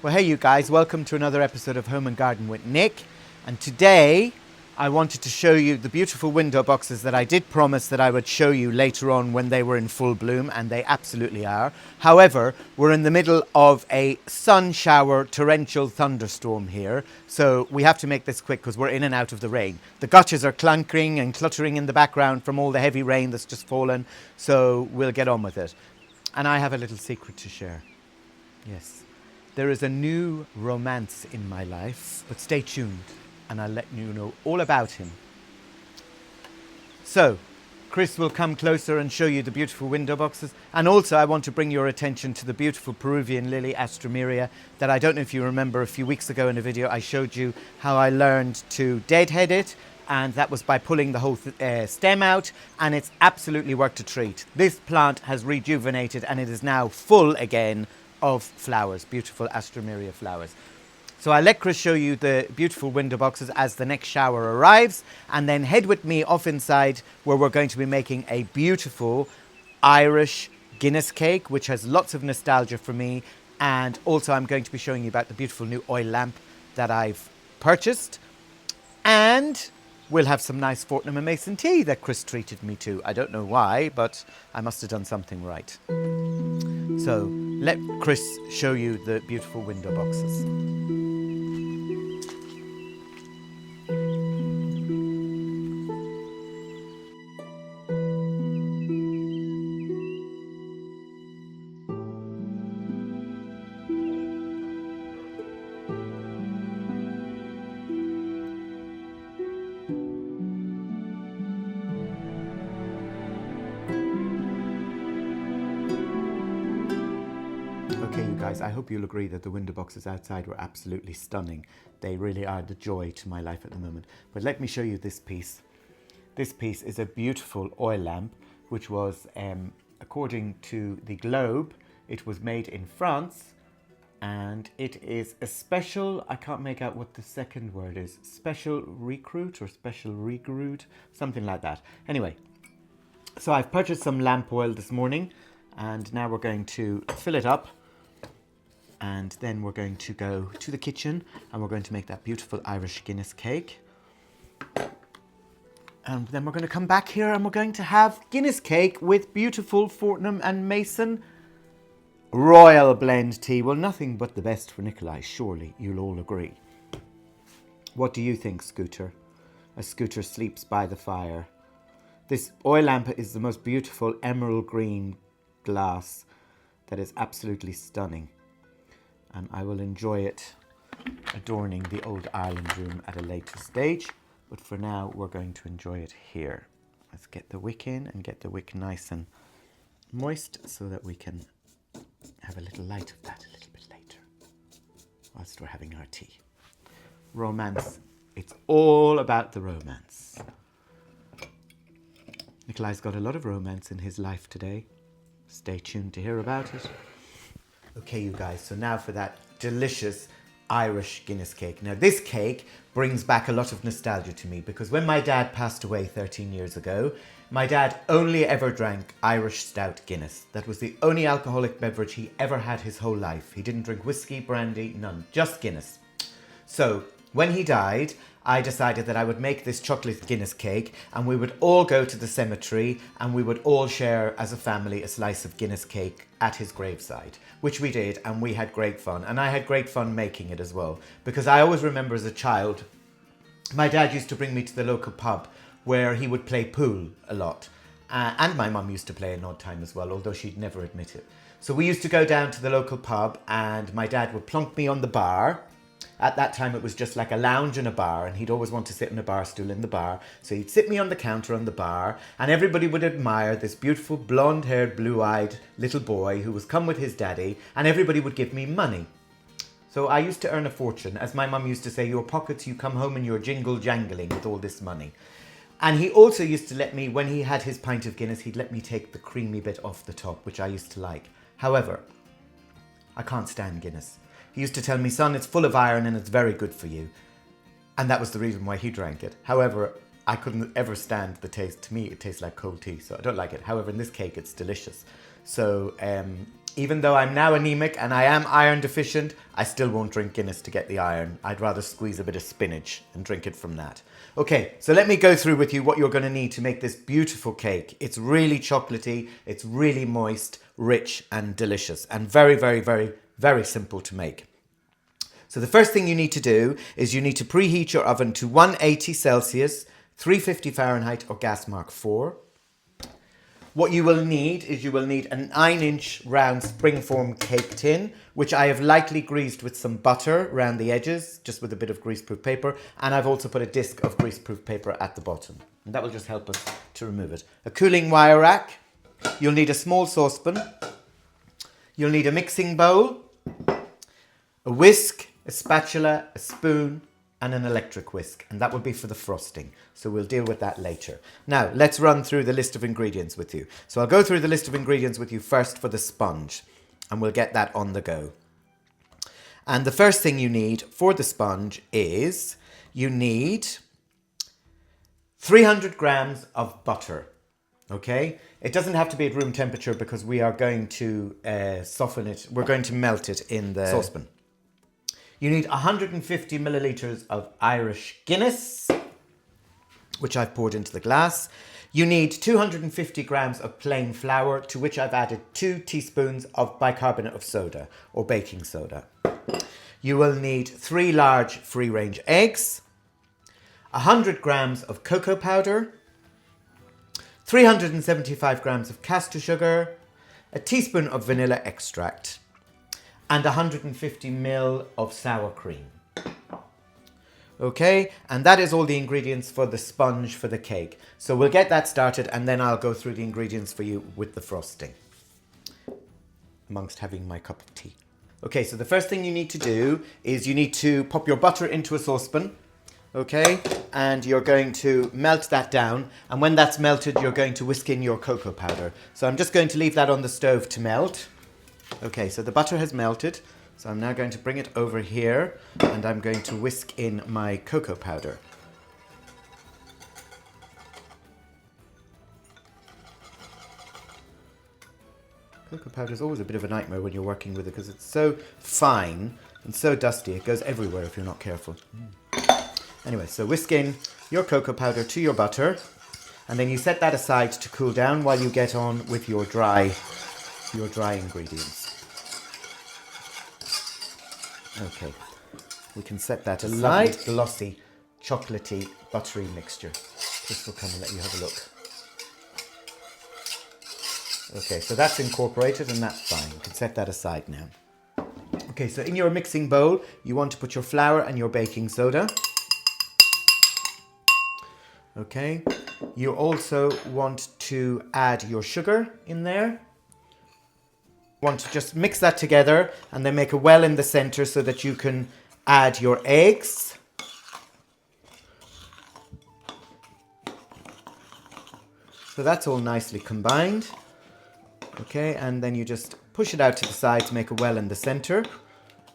Well, hey you guys, welcome to another episode of Home and Garden with Nick. And today I wanted to show you the beautiful window boxes that I did promise that I would show you later on when they were in full bloom, and they absolutely are. However, we're in the middle of a sun shower torrential thunderstorm here, so we have to make this quick because we're in and out of the rain. The gotchas are clunking and cluttering in the background from all the heavy rain that's just fallen, so we'll get on with it. And I have a little secret to share. Yes. There is a new romance in my life, but stay tuned and I'll let you know all about him. So, Chris will come closer and show you the beautiful window boxes. And also I want to bring your attention to the beautiful Peruvian lily, Astromeria, that I don't know if you remember a few weeks ago in a video I showed you how I learned to deadhead it. And that was by pulling the whole stem out, and it's absolutely worked a treat. This plant has rejuvenated and it is now full again of flowers, beautiful Astromeria flowers. So I'll let Chris show you the beautiful window boxes as the next shower arrives, and then head with me off inside where we're going to be making a beautiful Irish Guinness cake, which has lots of nostalgia for me. And also I'm going to be showing you about the beautiful new oil lamp that I've purchased. And we'll have some nice Fortnum Mason tea that Chris treated me to. I don't know why, but I must have done something right. So let Chris show you the beautiful window boxes. Okay, you guys, I hope you'll agree that the window boxes outside were absolutely stunning. They really are the joy to my life at the moment. But let me show you this piece. This piece is a beautiful oil lamp, which was, according to the Globe, it was made in France. And it is a special, I can't make out what the second word is, special recruit or special regrude, something like that. Anyway, so I've purchased some lamp oil this morning, and now we're going to fill it up. And then we're going to go to the kitchen and we're going to make that beautiful Irish Guinness cake. And then we're going to come back here and we're going to have Guinness cake with beautiful Fortnum and Mason Royal Blend tea. Well, nothing but the best for Nikolai, surely you'll all agree. What do you think, Scooter? A Scooter sleeps by the fire. This oil lamp is the most beautiful emerald green glass that is absolutely stunning. And I will enjoy it adorning the old Ireland room at a later stage. But for now, we're going to enjoy it here. Let's get the wick in and get the wick nice and moist so that we can have a little light of that a little bit later whilst we're having our tea. Romance. It's all about the romance. Nikolai's got a lot of romance in his life today. Stay tuned to hear about it. Okay, you guys, so now for that delicious Irish Guinness cake. Now, this cake brings back a lot of nostalgia to me because when my dad passed away 13 years ago, my dad only ever drank Irish stout Guinness. That was the only alcoholic beverage he ever had his whole life. He didn't drink whiskey, brandy, none, just Guinness. So when he died, I decided that I would make this chocolate Guinness cake and we would all go to the cemetery and we would all share as a family a slice of Guinness cake at his graveside, which we did, and we had great fun. And I had great fun making it as well, because I always remember as a child, my dad used to bring me to the local pub where he would play pool a lot. And my mum used to play an odd time as well, although she'd never admit it. So we used to go down to the local pub and my dad would plonk me on the bar. At that time, it was just like a lounge and a bar, and he'd always want to sit on a bar stool in the bar. So he'd sit me on the counter on the bar, and everybody would admire this beautiful blonde-haired, blue-eyed little boy who was come with his daddy, and everybody would give me money. So I used to earn a fortune. As my mum used to say, your pockets, you come home and you're jingle-jangling with all this money. And he also used to let me, when he had his pint of Guinness, he'd let me take the creamy bit off the top, which I used to like. However, I can't stand Guinness. He used to tell me, son, it's full of iron and it's very good for you. And that was the reason why he drank it. However, I couldn't ever stand the taste. To me, it tastes like cold tea, so I don't like it. However, in this cake, it's delicious. So Even though I'm now anemic and I am iron deficient, I still won't drink Guinness to get the iron. I'd rather squeeze a bit of spinach and drink it from that. Okay, so let me go through with you what you're going to need to make this beautiful cake. It's really chocolatey, it's really moist, rich and delicious, and very, very, very, very simple to make. So the first thing you need to do is you need to preheat your oven to 180 Celsius, 350 Fahrenheit or gas mark 4. What you will need is you will need a 9-inch round springform cake tin, which I have lightly greased with some butter around the edges, just with a bit of greaseproof paper. And I've also put a disc of greaseproof paper at the bottom. And that will just help us to remove it. A cooling wire rack. You'll need a small saucepan. You'll need a mixing bowl, a whisk, a spatula, a spoon, and an electric whisk, and that will be for the frosting. So we'll deal with that later. Now, let's run through the list of ingredients with you. So I'll go through the list of ingredients with you first for the sponge, and we'll get that on the go. And the first thing you need for the sponge is you need 300 grams of butter, okay? It doesn't have to be at room temperature because we are going to soften it. We're going to melt it in the saucepan. You need 150 millilitres of Irish Guinness, which I've poured into the glass. You need 250 grams of plain flour, to which I've added 2 teaspoons of bicarbonate of soda or baking soda. You will need 3 large free-range eggs, 100 grams of cocoa powder, 375 grams of caster sugar, a teaspoon of vanilla extract, and 150 ml of sour cream. Okay, and that is all the ingredients for the sponge for the cake. So we'll get that started and then I'll go through the ingredients for you with the frosting, amongst having my cup of tea. Okay, so the first thing you need to do is you need to pop your butter into a saucepan, okay? And you're going to melt that down, and when that's melted, you're going to whisk in your cocoa powder. So I'm just going to leave that on the stove to melt. Okay, so the butter has melted, so I'm now going to bring it over here and I'm going to whisk in my cocoa powder. Cocoa powder is always a bit of a nightmare when you're working with it because it's so fine and so dusty, it goes everywhere if you're not careful. Anyway, so whisk in your cocoa powder to your butter and then you set that aside to cool down while you get on with your dry ingredients. Okay, we can set that aside. Glossy, chocolatey, buttery mixture. Chris will come and let you have a look. Okay, so that's incorporated and that's fine. You can set that aside now. Okay, so in your mixing bowl, you want to put your flour and your baking soda. Okay, you also want to add your sugar in there. Want to just mix that together and then make a well in the center so that you can add your eggs. So that's all nicely combined. Okay, and then you just push it out to the side to make a well in the center.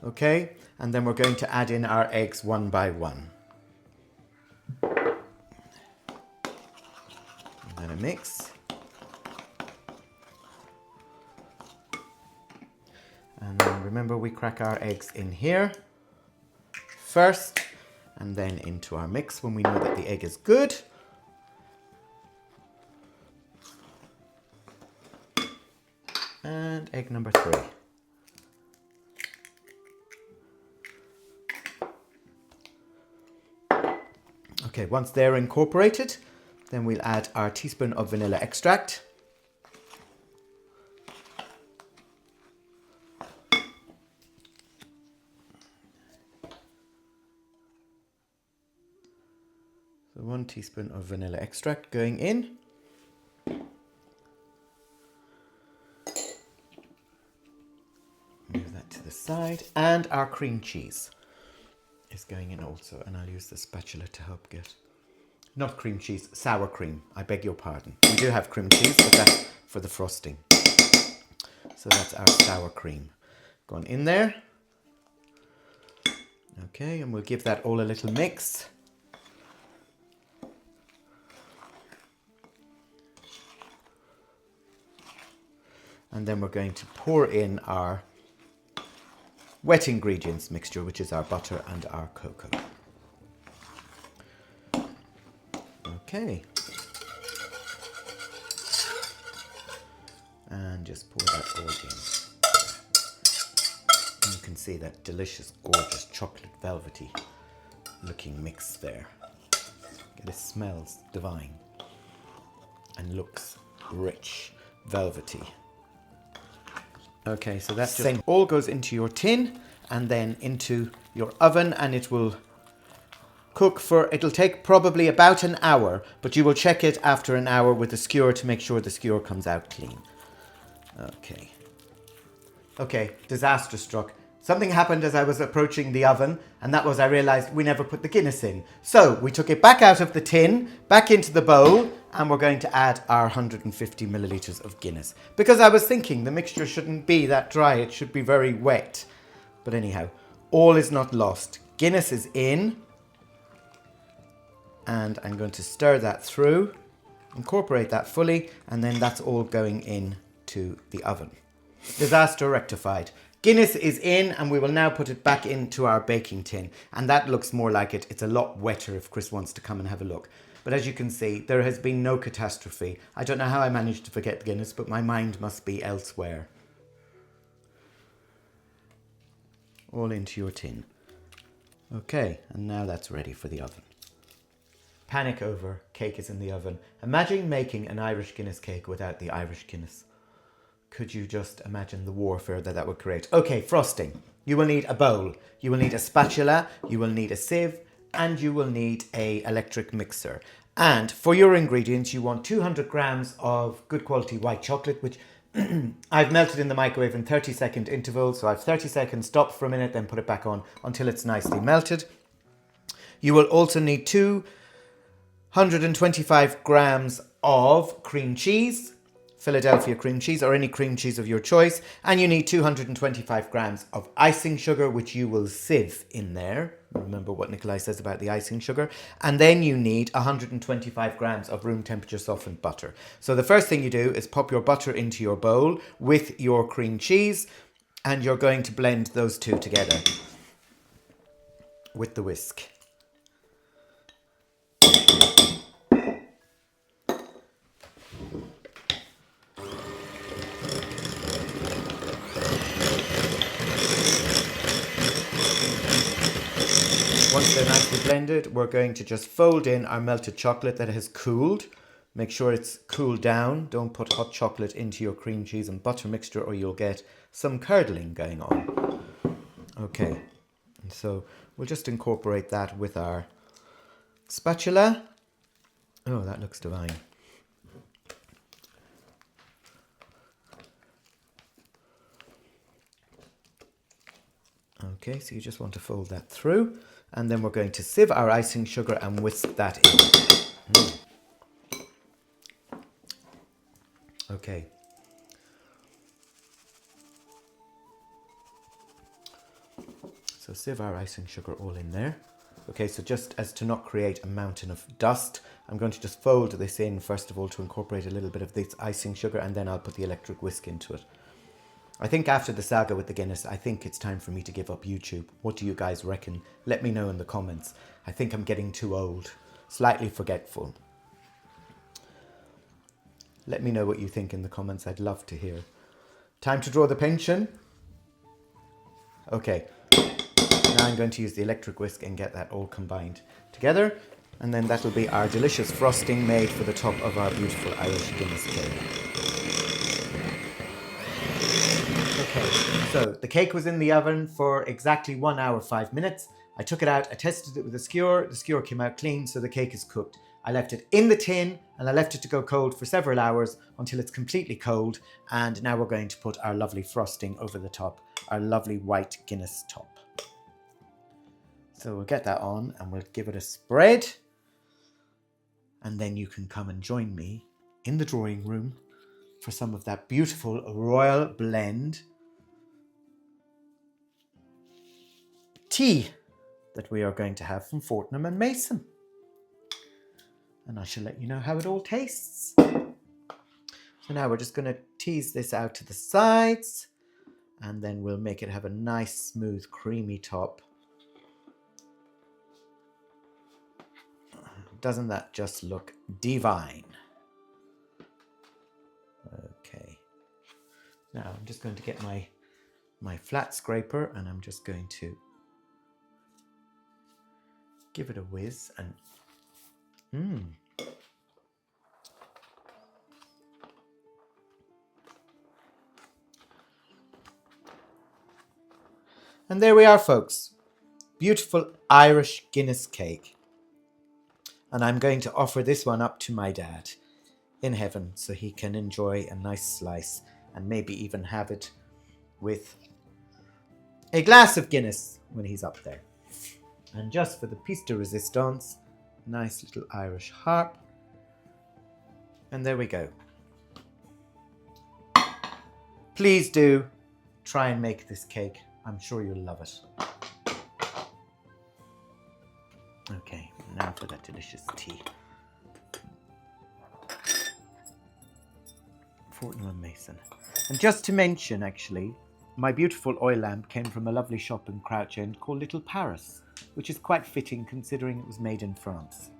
Okay, and then we're going to add in our eggs one by one. And then a mix. And then remember, we crack our eggs in here first and then into our mix when we know that the egg is good. And egg number 3. Okay, once they're incorporated, then we'll add our teaspoon of vanilla extract. So 1 teaspoon of vanilla extract going in. Move that to the side. And our cream cheese is going in also. And I'll use the spatula to help get... Not cream cheese, sour cream. I beg your pardon. We do have cream cheese, but that's for the frosting. So that's our sour cream. Gone in there. Okay, and we'll give that all a little mix. And then we're going to pour in our wet ingredients mixture, which is our butter and our cocoa. Okay. And just pour that all in. And you can see that delicious, gorgeous, chocolate velvety looking mix there. It smells divine and looks rich, velvety. Okay, so that just all goes into your tin and then into your oven, and it will cook for, it'll take probably about an hour, but you will check it after an hour with the skewer to make sure the skewer comes out clean. Okay, disaster struck. Something happened as I was approaching the oven, and that was I realized we never put the Guinness in. So we took it back out of the tin, back into the bowl, and we're going to add our 150 milliliters of Guinness. Because I was thinking the mixture shouldn't be that dry, it should be very wet. But anyhow, all is not lost. Guinness is in, and I'm going to stir that through, incorporate that fully, and then that's all going into the oven. Disaster rectified. Guinness is in, and we will now put it back into our baking tin. And that looks more like it. It's a lot wetter if Chris wants to come and have a look. But as you can see, there has been no catastrophe. I don't know how I managed to forget Guinness, but my mind must be elsewhere. All into your tin. Okay, and now that's ready for the oven. Panic over, cake is in the oven. Imagine making an Irish Guinness cake without the Irish Guinness. Could you just imagine the warfare that would create? Okay, frosting. You will need a bowl, you will need a spatula, you will need a sieve, and you will need an electric mixer. And for your ingredients, you want 200 grams of good quality white chocolate, which I've melted in the microwave in 30-second intervals. So I've 30 seconds, stop for a minute, then put it back on until it's nicely melted. You will also need 225 grams of cream cheese, Philadelphia cream cheese or any cream cheese of your choice, and you need 225 grams of icing sugar, which you will sieve in there. Remember what Nikolai says about the icing sugar. And then you need 125 grams of room temperature softened butter. So the first thing you do is pop your butter into your bowl with your cream cheese, and you're going to blend those two together with the whisk. Once they're nicely blended, we're going to just fold in our melted chocolate that has cooled. Make sure it's cooled down. Don't put hot chocolate into your cream cheese and butter mixture or you'll get some curdling going on. Okay, and so we'll just incorporate that with our spatula. Oh, that looks divine. Okay, so you just want to fold that through, and then we're going to sieve our icing sugar and whisk that in. Okay. So sieve our icing sugar all in there. Okay, so just as to not create a mountain of dust, I'm going to just fold this in first of all to incorporate a little bit of this icing sugar, and then I'll put the electric whisk into it. I think after the saga with the Guinness, I think it's time for me to give up YouTube. What do you guys reckon? Let me know in the comments. I think I'm getting too old, slightly forgetful. Let me know what you think in the comments. I'd love to hear. Time to draw the pension. Okay, now I'm going to use the electric whisk and get that all combined together. And then that'll be our delicious frosting made for the top of our beautiful Irish Guinness cake. Okay, so the cake was in the oven for exactly 1 hour, 5 minutes. I took it out, I tested it with a skewer. The skewer came out clean, so the cake is cooked. I left it in the tin and I left it to go cold for several hours until it's completely cold. And now we're going to put our lovely frosting over the top, our lovely white Guinness top. So we'll get that on and we'll give it a spread. And then you can come and join me in the drawing room for some of that beautiful royal blend tea that we are going to have from Fortnum and Mason. And I shall let you know how it all tastes. So now we're just going to tease this out to the sides, and then we'll make it have a nice, smooth, creamy top. Doesn't that just look divine? Okay. Now I'm just going to get my flat scraper, and I'm just going to give it a whiz, and and there we are, folks. Beautiful Irish Guinness cake. And I'm going to offer this one up to my dad in heaven so he can enjoy a nice slice and maybe even have it with a glass of Guinness when he's up there. And just for the piece de resistance, nice little Irish harp. And there we go. Please do try and make this cake. I'm sure you'll love it. Okay, now for that delicious tea. Fortnum Mason. And just to mention, actually, my beautiful oil lamp came from a lovely shop in Crouch End called Little Paris, which is quite fitting considering it was made in France.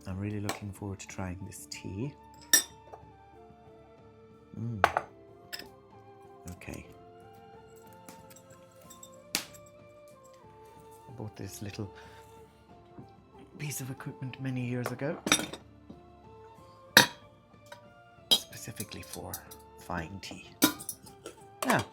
I'm really looking forward to trying this tea. Okay. I bought this little piece of equipment many years ago, specifically for fine tea. Now,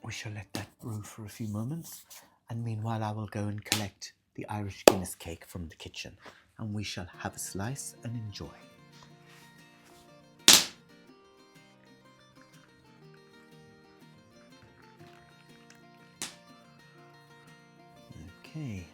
we shall let that brew for a few moments, and meanwhile I will go and collect the Irish Guinness cake from the kitchen, and we shall have a slice and enjoy. Okay.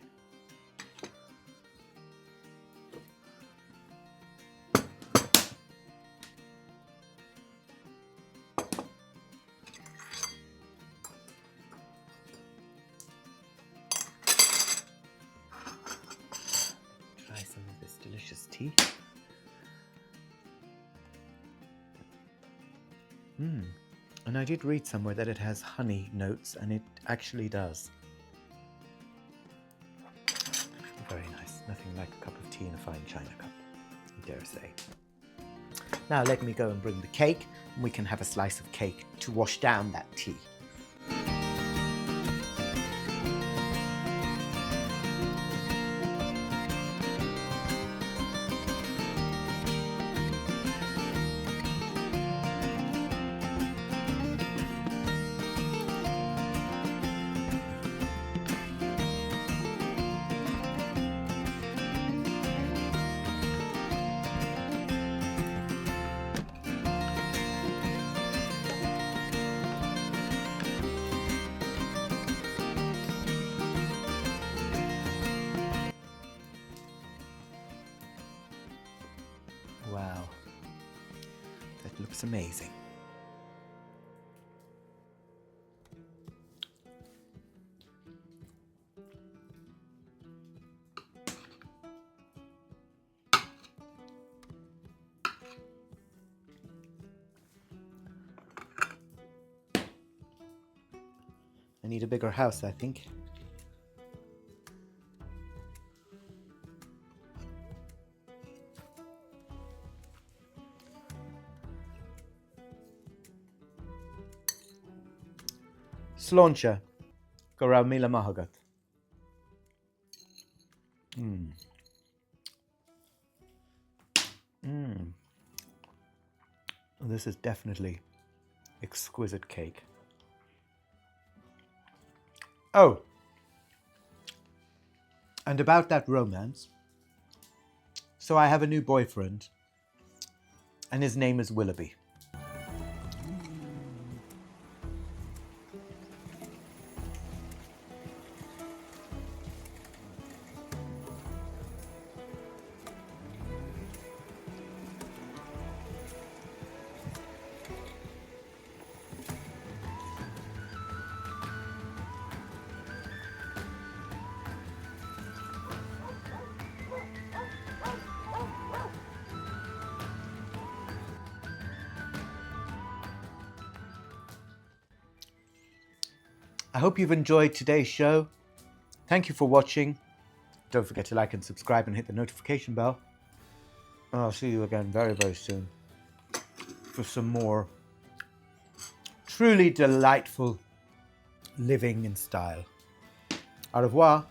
Try some of this delicious tea. And I did read somewhere that it has honey notes, and it actually does. Very nice. Nothing like a cup of tea in a fine china cup, I dare say. Now let me go and bring the cake, and we can have a slice of cake to wash down that tea. Wow, that looks amazing. I need a bigger house, I think. Sláinte go raibh míle maith agat. This is definitely exquisite cake. Oh, and about that romance. So I have a new boyfriend, and his name is Willoughby. I hope you've enjoyed today's show. Thank you for watching. Don't forget to like and subscribe and hit the notification bell. I'll see you again very, very soon for some more truly delightful living in style. Au revoir.